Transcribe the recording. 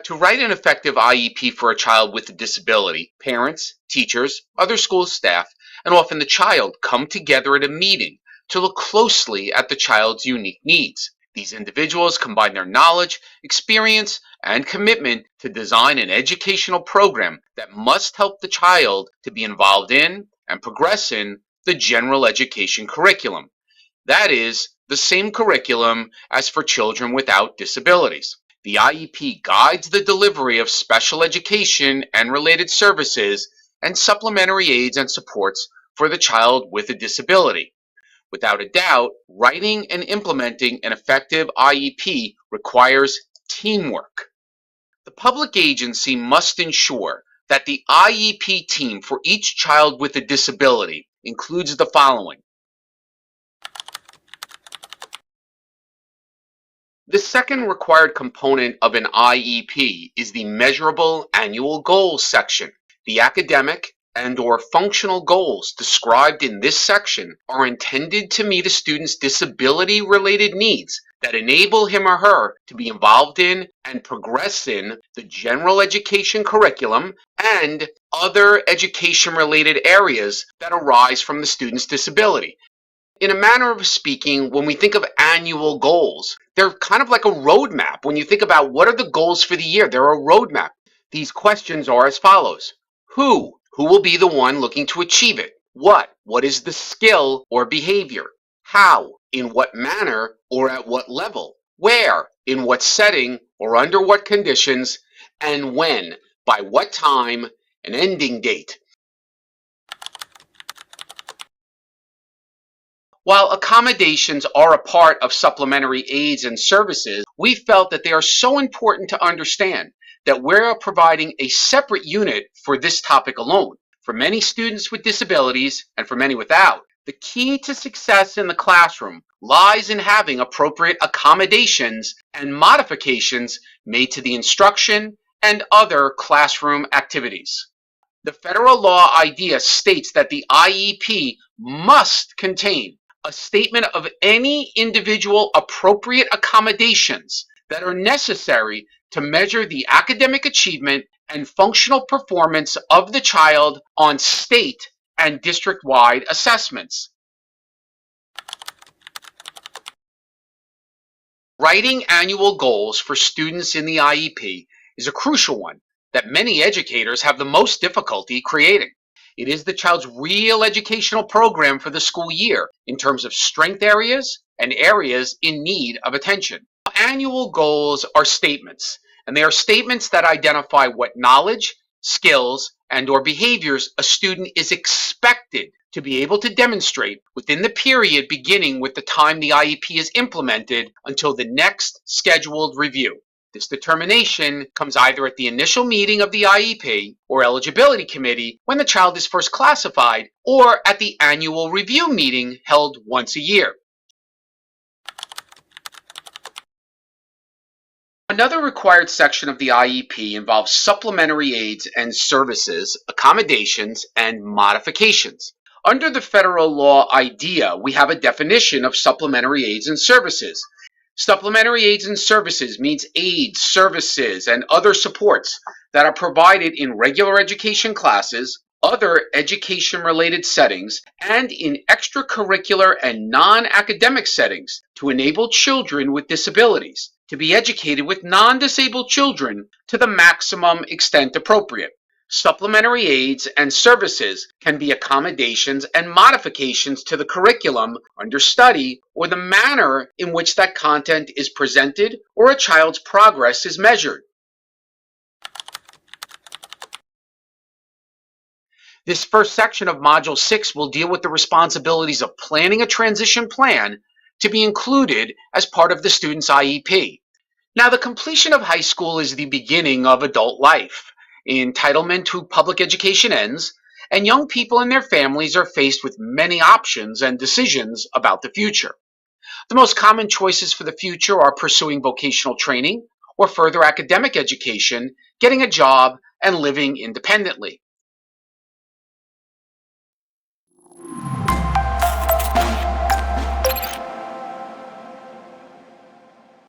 To write an effective IEP for a child with a disability, parents, teachers, other school staff, and often the child come together at a meeting to look closely at the child's unique needs. These individuals combine their knowledge, experience, and commitment to design an educational program that must help the child to be involved in and progress in the general education curriculum. That is, the same curriculum as for children without disabilities. The IEP guides the delivery of special education and related services and supplementary aids and supports for the child with a disability. Without a doubt, writing and implementing an effective IEP requires teamwork. The public agency must ensure that the IEP team for each child with a disability includes the following. The second required component of an IEP is the Measurable Annual Goals section. The academic and/or functional goals described in this section are intended to meet a student's disability-related needs that enable him or her to be involved in and progress in the general education curriculum and other education-related areas that arise from the student's disability. In a manner of speaking, when we think of annual goals, they're kind of like a roadmap. When you think about what are the goals for the year, they're a roadmap. These questions are as follows. Who will be the one looking to achieve it? What is the skill or behavior? How? In what manner or at what level? Where? In what setting or under what conditions? And when? By what time? An ending date. While accommodations are a part of supplementary aids and services, we felt that they are so important to understand that we're providing a separate unit for this topic alone. For many students with disabilities and for many without, the key to success in the classroom lies in having appropriate accommodations and modifications made to the instruction and other classroom activities. The federal law idea states that the IEP must contain a statement of any individual appropriate accommodations that are necessary to measure the academic achievement and functional performance of the child on state and district-wide assessments. Writing annual goals for students in the IEP is a crucial one that many educators have the most difficulty creating. It is the child's real educational program for the school year in terms of strength areas and areas in need of attention. Annual goals are statements, and they are statements that identify what knowledge, skills, and/or behaviors a student is expected to be able to demonstrate within the period beginning with the time the IEP is implemented until the next scheduled review. This determination comes either at the initial meeting of the IEP or eligibility committee when the child is first classified, or at the annual review meeting held once a year. Another required section of the IEP involves supplementary aids and services, accommodations, and modifications. Under the federal law IDEA, we have a definition of supplementary aids and services. Supplementary aids and services means aids, services, and other supports that are provided in regular education classes, other education-related settings, and in extracurricular and non-academic settings to enable children with disabilities to be educated with non-disabled children to the maximum extent appropriate. Supplementary aids and services can be accommodations and modifications to the curriculum under study or the manner in which that content is presented or a child's progress is measured. This first section of Module 6 will deal with the responsibilities of planning a transition plan to be included as part of the student's IEP. Now, the completion of high school is the beginning of adult life. Entitlement to public education ends, and young people and their families are faced with many options and decisions about the future. The most common choices for the future are pursuing vocational training or further academic education, getting a job, and living independently.